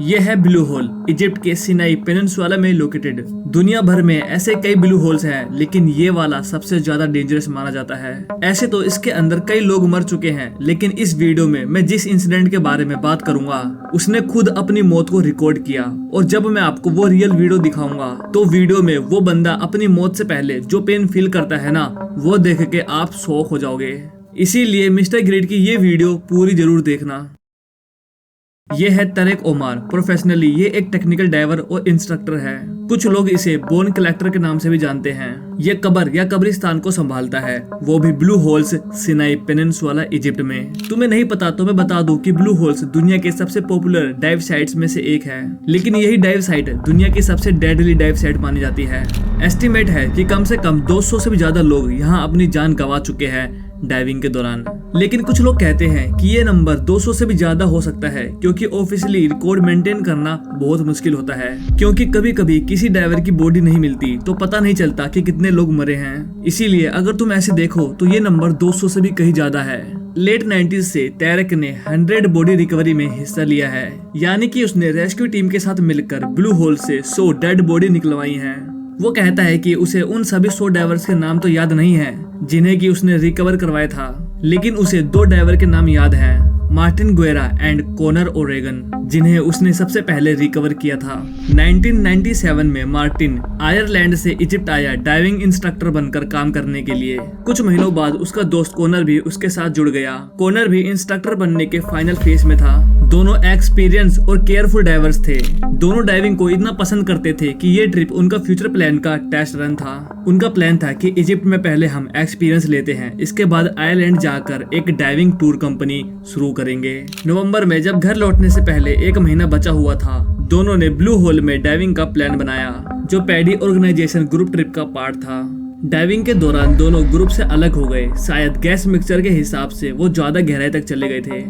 यह है blue hole, Egypt के सिनाई पेनिनसुला में लोकेटेड। दुनिया भर में ऐसे कई ब्लू होल्स हैं, लेकिन ये वाला सबसे ज्यादा डेंजरस माना जाता है। ऐसे तो इसके अंदर कई लोग मर चुके हैं, लेकिन इस वीडियो में मैं जिस इंसिडेंट के बारे में बात करूंगा उसने खुद अपनी मौत को रिकॉर्ड किया। और जब मैं आपको वो रियल वीडियो दिखाऊंगा तो वीडियो में वो बंदा अपनी मौत से पहले जो पेन फील करता है ना, वो देख के आप शॉक हो जाओगे। इसीलिए मिस्टर ग्रेट की ये वीडियो पूरी जरूर देखना। ये है तरेक ओमार। प्रोफेशनली ये एक टेक्निकल डाइवर और इंस्ट्रक्टर है। कुछ लोग इसे बोन कलेक्टर के नाम से भी जानते हैं। ये कब्र या कब्रिस्तान को संभालता है, वो भी blue holes Sinai peninsula Egypt में। तुम्हें नहीं पता तो मैं बता दूं कि ब्लू होल्स दुनिया के सबसे पॉपुलर डाइव साइट्स में से एक है, लेकिन यही डाइव साइट दुनिया की सबसे डेडली डाइव साइट मानी जाती है। एस्टिमेट है कि कम से कम 200 से भी ज्यादा लोग यहाँ अपनी जान गंवा चुके हैं डाइविंग के दौरान। लेकिन कुछ लोग कहते हैं कि ये नंबर 200 से भी ज्यादा हो सकता है, क्योंकि ऑफिशियली रिकॉर्ड मेंटेन करना बहुत मुश्किल होता है, क्योंकि कभी कभी किसी डाइवर की बॉडी नहीं मिलती तो पता नहीं चलता कि कितने लोग मरे हैं। इसीलिए अगर तुम ऐसे देखो तो ये नंबर 200 से भी कहीं ज्यादा है। लेट 90s से तैरक ने 100 बॉडी रिकवरी में हिस्सा लिया है, यानी कि उसने रेस्क्यू टीम के साथ मिलकर ब्लू होल से 100 डेड बॉडी निकलवाई हैं। वो कहता है कि उसे उन सभी 100 डाइवर्स के नाम तो याद नहीं है जिन्हें कि उसने रिकवर करवाया था, लेकिन उसे 2 डाइवर के नाम याद हैं, मार्टिन गुएरा एंड कॉनर ओरेगन, जिन्हें उसने सबसे पहले रिकवर किया था। 1997 में मार्टिन आयरलैंड से इजिप्ट आया डाइविंग इंस्ट्रक्टर बनकर काम करने के लिए। कुछ महीनों बाद उसका दोस्त कॉनर भी उसके साथ जुड़ गया। कॉनर भी इंस्ट्रक्टर बनने के फाइनल फेज में था। दोनों एक्सपीरियंस और केयरफुल डाइवर्स थे। दोनों डाइविंग को इतना पसंद करते थे कि ये ट्रिप उनका फ्यूचर प्लान का टेस्ट रन था। उनका प्लान था कि इजिप्ट में पहले हम एक्सपीरियंस लेते हैं, इसके बाद आयरलैंड जाकर एक डाइविंग टूर कंपनी शुरू करेंगे। नवंबर में जब घर लौटने से पहले 1 महीना बचा हुआ था, दोनों ने ब्लू होल में डाइविंग का प्लान बनाया, जो पैडी ऑर्गेनाइजेशन ग्रुप ट्रिप का पार्ट था। डाइविंग के दौरान दोनों ग्रुप से अलग हो गए। शायद गैस मिक्सचर के हिसाब से वो ज्यादा गहराई तक चले गए थे,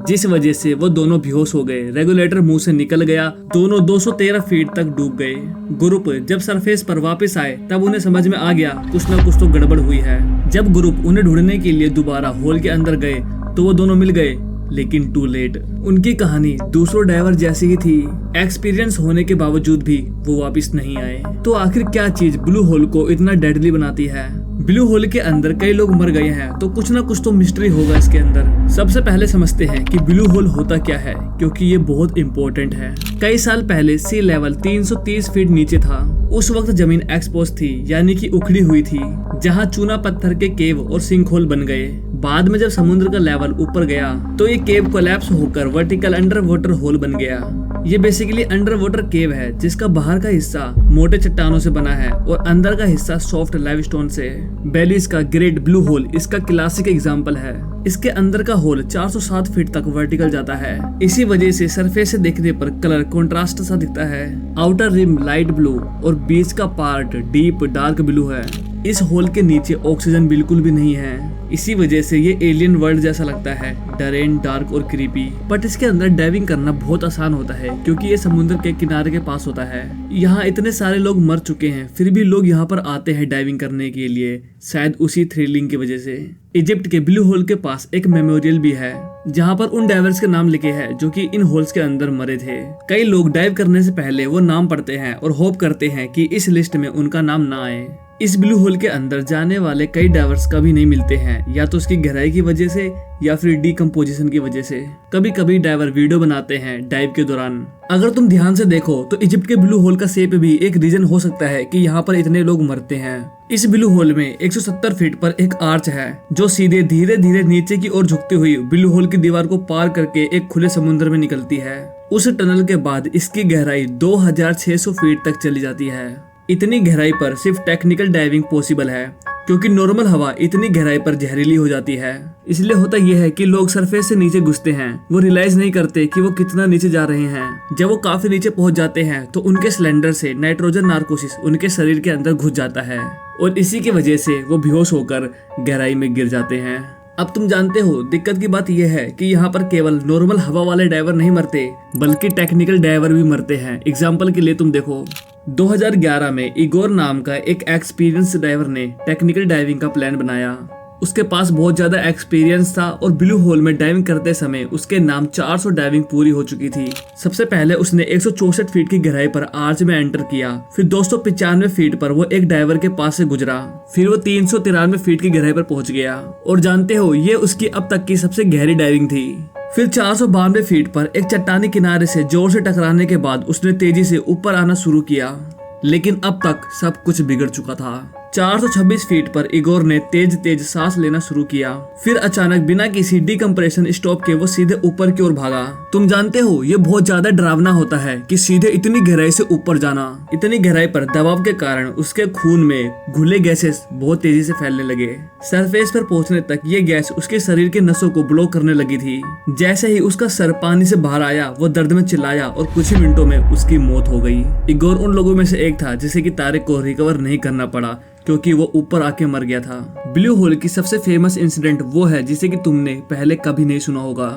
जिस वजह से वो दोनों बेहोश हो गए। रेगुलेटर मुंह से निकल गया। दोनों 213 फीट तक डूब गए। ग्रुप जब सरफेस पर वापस आए तब उन्हें समझ में आ गया कुछ न कुछ तो गड़बड़ हुई है। जब ग्रुप उन्हें ढूंढने के लिए दोबारा होल के अंदर गए तो वो दोनों मिल गए, लेकिन टू लेट। उनकी कहानी दूसरों डाइवर जैसी ही थी। एक्सपीरियंस होने के बावजूद भी वो वापस नहीं आए। तो आखिर क्या चीज ब्लू होल को इतना डेडली बनाती है? ब्लू होल के अंदर कई लोग मर गए हैं, तो कुछ ना कुछ तो मिस्ट्री होगा इसके अंदर। सबसे पहले समझते हैं कि ब्लू होल होता क्या है, क्योंकि ये बहुत इंपॉर्टेंट है। कई साल पहले सी लेवल 330 फीट नीचे था। उस वक्त जमीन एक्सपोज थी, यानी कि उखड़ी हुई थी, जहाँ चूना पत्थर के केव और सिंक होल बन गए। बाद में जब समुद्र का लेवल ऊपर गया तो ये केव कोलैप्स होकर वर्टिकल अंडर वाटर होल बन गया। ये बेसिकली अंडर वाटर केव है, जिसका बाहर का हिस्सा मोटे चट्टानों से बना है और अंदर का हिस्सा सॉफ्ट लाइमस्टोन से। बेलीज का ग्रेट ब्लू होल इसका क्लासिक एग्जांपल है। इसके अंदर का होल 407 फीट तक वर्टिकल जाता है। इसी वजह से सरफेस से देखने पर कलर कंट्रास्ट सा दिखता है। आउटर रिम लाइट ब्लू और बीच का पार्ट डीप डार्क ब्लू है। इस होल के नीचे ऑक्सीजन बिल्कुल भी नहीं है। इसी वजह से ये एलियन वर्ल्ड जैसा लगता है, डरेन, डार्क और क्रीपी। बट इसके अंदर डाइविंग करना बहुत आसान होता है, क्योंकि ये समुद्र के किनारे के पास होता है। यहाँ इतने सारे लोग मर चुके हैं, फिर भी लोग यहाँ पर आते हैं डाइविंग करने के लिए, शायद उसी थ्रिलिंग की वजह से। इजिप्ट के ब्लू होल के पास एक मेमोरियल भी है, जहाँ पर उन डाइवर्स के नाम लिखे हैं जो कि इन होल्स के अंदर मरे थे। कई लोग डाइव करने से पहले वो नाम पढ़ते हैं और होप करते हैं कि इस लिस्ट में उनका नाम ना आए। इस ब्लू होल के अंदर जाने वाले कई डाइवर्स कभी नहीं मिलते हैं, या तो उसकी गहराई की वजह से या फिर डिकम्पोजिशन की वजह से। कभी कभी डाइवर वीडियो बनाते हैं डाइव के दौरान। अगर तुम ध्यान से देखो तो इजिप्ट के ब्लू होल का शेप भी एक रीजन हो सकता है कि यहाँ पर इतने लोग मरते हैं। इस ब्लू होल में 170 फीट पर एक आर्च है, जो सीधे धीरे धीरे नीचे की ओर झुकती हुई ब्लू होल की दीवार को पार करके एक खुले समुद्र में निकलती है। उस टनल के बाद इसकी गहराई 2600 फीट तक चली जाती है। इतनी गहराई पर सिर्फ टेक्निकल डाइविंग पॉसिबल है, क्योंकि नॉर्मल हवा इतनी गहराई पर जहरीली हो जाती है। इसलिए होता यह है कि लोग सरफेस से नीचे घुसते हैं, वो रियलाइज नहीं करते कि वो कितना नीचे जा रहे हैं। जब वो काफी नीचे पहुंच जाते हैं तो उनके सिलेंडर से नाइट्रोजन नार्कोसिस उनके शरीर के अंदर घुस जाता है, और इसी की वजह से वो बेहोश होकर गहराई में गिर जाते हैं। अब तुम जानते हो दिक्कत की बात यह है कि यहाँ पर केवल नॉर्मल हवा वाले डाइवर नहीं मरते, बल्कि टेक्निकल डाइवर भी मरते हैं। एग्जाम्पल के लिए तुम देखो, 2011 में इगोर नाम का एक एक्सपीरियंस डाइवर ने टेक्निकल डाइविंग का प्लान बनाया। उसके पास बहुत ज्यादा एक्सपीरियंस था और ब्लू होल में डाइविंग करते समय उसके नाम 400 डाइविंग पूरी हो चुकी थी। सबसे पहले उसने 164 फीट की गहराई पर आर्च में एंटर किया, फिर 295 फीट पर वो एक डाइवर के पास से गुजरा, फिर वो 393 फीट की गहराई पर पहुंच गया और जानते हो ये उसकी अब तक की सबसे गहरी डाइविंग थी। फिर 492 फीट पर एक चट्टानी किनारे से जोर से टकराने के बाद उसने तेजी से ऊपर आना शुरू किया, लेकिन अब तक सब कुछ बिगड़ चुका था। 426 फीट पर इगोर ने तेज तेज सांस लेना शुरू किया, फिर अचानक बिना किसी डिकम्प्रेशन स्टॉप के वो सीधे ऊपर की ओर भागा। तुम जानते हो ये बहुत ज्यादा डरावना होता है कि सीधे इतनी गहराई से ऊपर जाना। इतनी गहराई पर दबाव के कारण उसके खून में घुले गैसेस बहुत तेजी से फैलने लगे। सरफेस पर पहुंचने तक ये गैस उसके शरीर के नसों को ब्लॉक करने लगी थी। जैसे ही उसका सर पानी से बाहर आया वो दर्द में चिल्लाया और कुछ ही मिनटों में उसकी मौत हो गई। इगोर उन लोगों में से एक था जिसे कि तारिक को रिकवर नहीं करना पड़ा क्योंकि वो ऊपर आके मर गया था। ब्लू होल की सबसे फेमस इंसिडेंट वो है जिसे कि तुमने पहले कभी नहीं सुना होगा।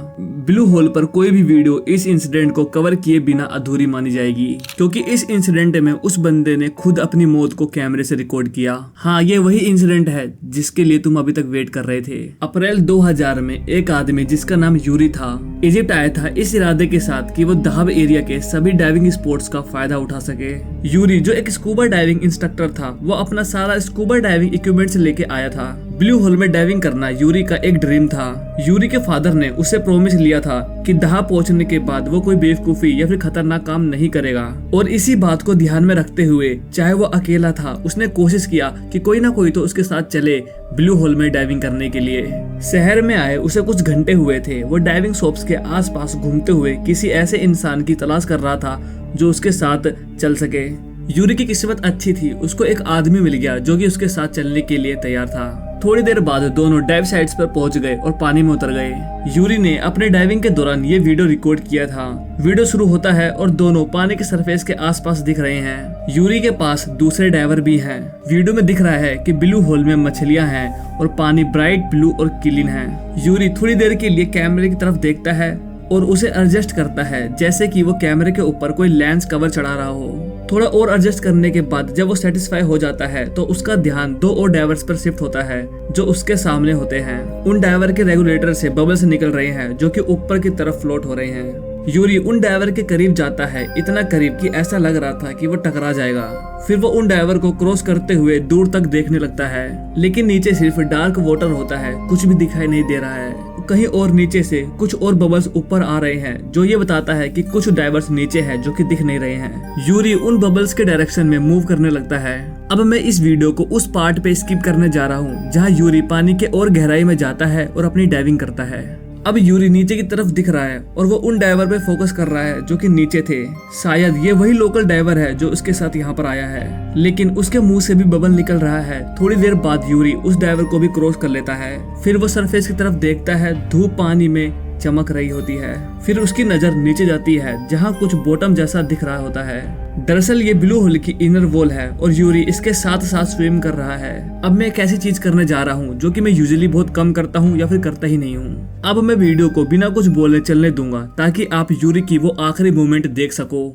ब्लू होल पर कोई भी वीडियो इस इंसिडेंट को कवर किए बिना अधूरी मानी जाएगी, क्योंकि इस इंसिडेंट में उस बंदे ने खुद अपनी मौत को कैमरे से रिकॉर्ड किया। हाँ, ये वही इंसिडेंट है जिसके लिए तुम अभी तक वेट कर रहे थे। अप्रैल 2000 में एक आदमी जिसका नाम यूरी था इजिप्ट आया था इस इरादे के साथ कि वो दहाब एरिया के सभी डाइविंग स्पोर्ट्स का फायदा उठा सके। यूरी जो एक स्कूबा डाइविंग इंस्ट्रक्टर था, वो अपना सारा स्कूबा डाइविंग इक्विपमेंट से लेके आया था। ब्लू होल में डाइविंग करना यूरी का एक ड्रीम था। यूरी के फादर ने उससे प्रॉमिस लिया था कि दहाब पहुंचने के बाद वो कोई बेवकूफी या फिर खतरनाक काम नहीं करेगा, और इसी बात को ध्यान में रखते हुए चाहे वो अकेला था उसने कोशिश किया कि कोई ना कोई तो उसके साथ चले ब्लू होल में डाइविंग करने के लिए। शहर में आए उसे कुछ घंटे हुए थे। वो डाइविंग शॉप्स के आसपास घूमते हुए किसी ऐसे इंसान की तलाश कर रहा था जो उसके साथ चल सके। यूरी की किस्मत अच्छी थी, उसको एक आदमी मिल गया जो कि उसके साथ चलने के लिए तैयार था। थोड़ी देर बाद दोनों डाइव साइट्स पर पहुंच गए और पानी में उतर गए। यूरी ने अपने डाइविंग के दौरान ये वीडियो रिकॉर्ड किया था। वीडियो शुरू होता है और दोनों पानी के सरफेस के आसपास दिख रहे हैं। यूरी के पास दूसरे डाइवर भी हैं। वीडियो में दिख रहा है कि ब्लू होल में मछलियां हैं और पानी ब्राइट ब्लू और क्लीन है। यूरी थोड़ी देर के लिए कैमरे की तरफ देखता है और उसे एडजस्ट करता है जैसे कि वो कैमरे के ऊपर कोई लेंस कवर चढ़ा रहा हो। थोड़ा और एडजस्ट करने के बाद जब वो सेटिस्फाई हो जाता है तो उसका ध्यान दो और डाइवर्स पर शिफ्ट होता है जो उसके सामने होते हैं। उन डाइवर के रेगुलेटर से बबल्स निकल रहे हैं जो कि ऊपर की तरफ फ्लोट हो रहे हैं। यूरी उन डाइवर के करीब जाता है, इतना करीब कि ऐसा लग रहा था कि वो टकरा जाएगा। फिर वो उन डाइवर को क्रॉस करते हुए दूर तक देखने लगता है, लेकिन नीचे सिर्फ डार्क वाटर होता है, कुछ भी दिखाई नहीं दे रहा है। कहीं और नीचे से कुछ और बबल्स ऊपर आ रहे हैं जो ये बताता है कि कुछ डाइवर्स नीचे हैं जो कि दिख नहीं रहे हैं। यूरी उन बबल्स के डायरेक्शन में मूव करने लगता है। अब मैं इस वीडियो को उस पार्ट पे स्किप करने जा रहा हूँ जहाँ यूरी पानी के और गहराई में जाता है और अपनी डाइविंग करता है। अब यूरी नीचे की तरफ दिख रहा है और वो उन डाइवर पे फोकस कर रहा है जो कि नीचे थे। शायद ये वही लोकल डाइवर है जो उसके साथ यहाँ पर आया है, लेकिन उसके मुंह से भी बबल निकल रहा है। थोड़ी देर बाद यूरी उस डाइवर को भी क्रॉस कर लेता है। फिर वो सरफेस की तरफ देखता है, धूप पानी में चमक रही होती है। फिर उसकी नजर नीचे जाती है जहाँ कुछ बॉटम जैसा दिख रहा होता है। दरअसल ये ब्लू होल की इनर वॉल है और यूरी इसके साथ साथ स्विम कर रहा है। अब मैं एक ऐसी चीज करने जा रहा हूँ जो कि मैं यूजुअली बहुत कम करता हूँ या फिर करता ही नहीं हूँ। अब मैं वीडियो को बिना कुछ बोले चलने दूंगा ताकि आप यूरी की वो आखिरी मूवमेंट देख सको।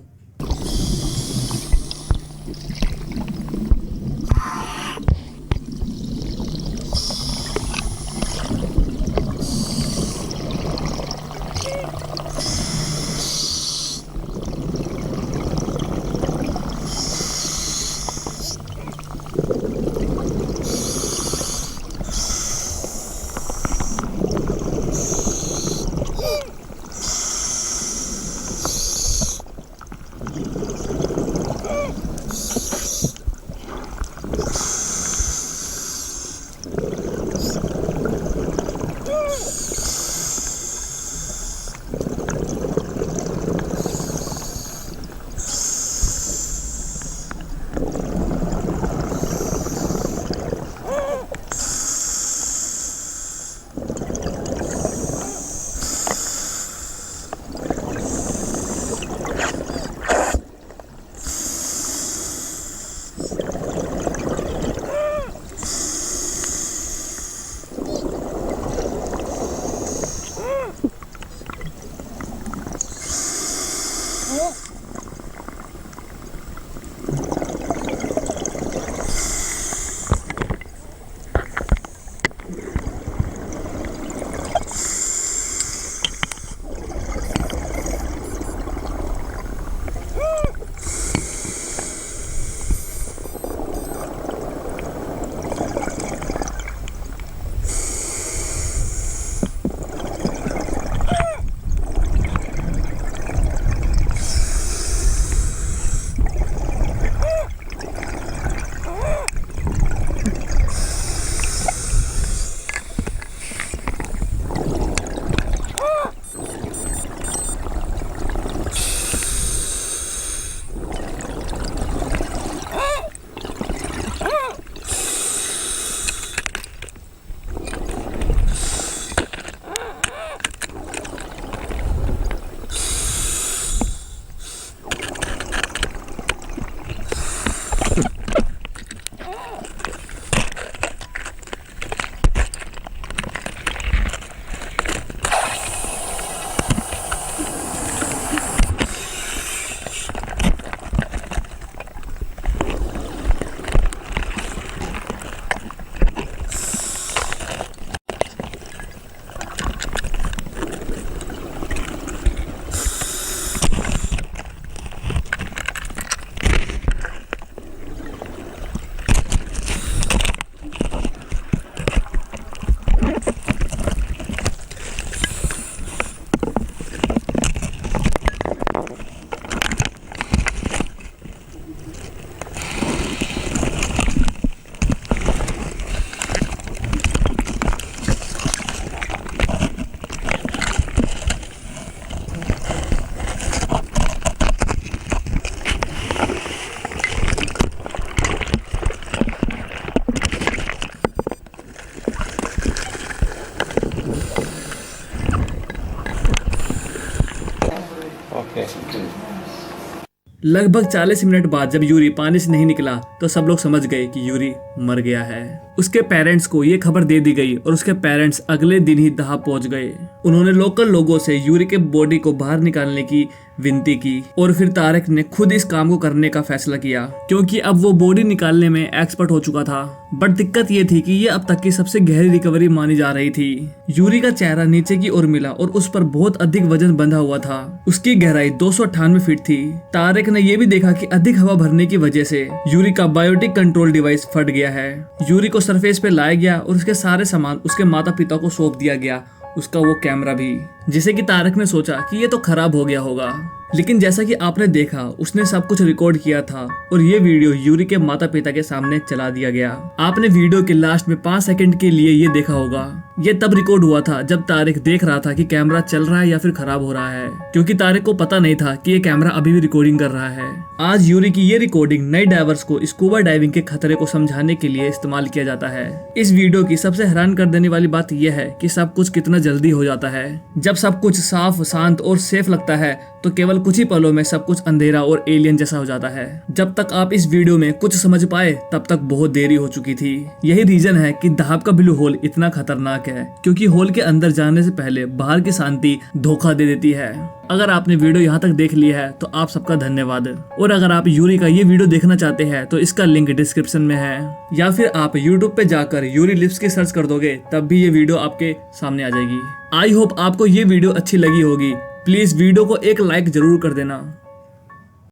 लगभग 40 मिनट बाद जब यूरी पानी से नहीं निकला तो सब लोग समझ गए कि यूरी मर गया है। उसके पेरेंट्स को ये खबर दे दी गई और उसके पेरेंट्स अगले दिन ही दहाब पहुंच गए। उन्होंने लोकल लोगों से यूरी के बॉडी को बाहर निकालने की विनती की और फिर तारिक ने खुद इस काम को करने का फैसला किया, क्योंकि अब वो बॉडी निकालने में एक्सपर्ट हो चुका था। बट दिक्कत ये थी कि ये अब तक की सबसे गहरी रिकवरी मानी जा रही थी। यूरी का चेहरा नीचे की ओर मिला और उस पर बहुत अधिक वजन बंधा हुआ था। उसकी गहराई 298 फीट थी। तारिक ने यह भी देखा कि अधिक हवा भरने की वजह से यूरी का बायोटिक कंट्रोल डिवाइस फट गया है। यूरी को सरफेस पे लाया गया और उसके सारे सामान उसके माता पिता को सौंप दिया गया, उसका वो कैमरा भी, जिसे कि तारिक ने सोचा कि ये तो खराब हो गया होगा। लेकिन जैसा कि आपने देखा, उसने सब कुछ रिकॉर्ड किया था और ये वीडियो यूरी के माता पिता के सामने चला दिया गया। आपने वीडियो के लास्ट में 5 सेकंड के लिए ये देखा होगा। ये तब रिकॉर्ड हुआ था जब तारिक देख रहा था कि कैमरा चल रहा है या फिर खराब हो रहा है, क्योंकि तारिक को पता नहीं था कि ये कैमरा अभी भी रिकॉर्डिंग कर रहा है। आज यूरी की ये रिकॉर्डिंग नए डाइवर्स को स्कूबा डाइविंग के खतरे को समझाने के लिए इस्तेमाल किया जाता है। इस वीडियो की सबसे हैरान कर देने वाली बात यह है कि सब कुछ कितना जल्दी हो जाता है। जब सब कुछ साफ, शांत और सेफ लगता है तो केवल कुछ ही पलों में सब कुछ अंधेरा और एलियन जैसा हो जाता है। जब तक आप इस वीडियो में कुछ समझ पाए तब तक बहुत देरी हो चुकी थी। यही रीजन है कि दहाब का ब्लू होल इतना खतरनाक है, क्योंकि होल के अंदर जाने से पहले बाहर की शांति धोखा दे देती है। अगर आपने वीडियो यहाँ तक देख लिया है तो आप सबका धन्यवाद। और अगर आप यूरी का ये वीडियो देखना चाहते हैं तो इसका लिंक डिस्क्रिप्शन में है, या फिर आप यूट्यूब पे जाकर यूरी लिप्स की सर्च कर दोगे तब भी ये वीडियो आपके सामने आ जाएगी। आई होप आपको ये वीडियो अच्छी लगी होगी। प्लीज वीडियो को एक लाइक जरूर कर देना।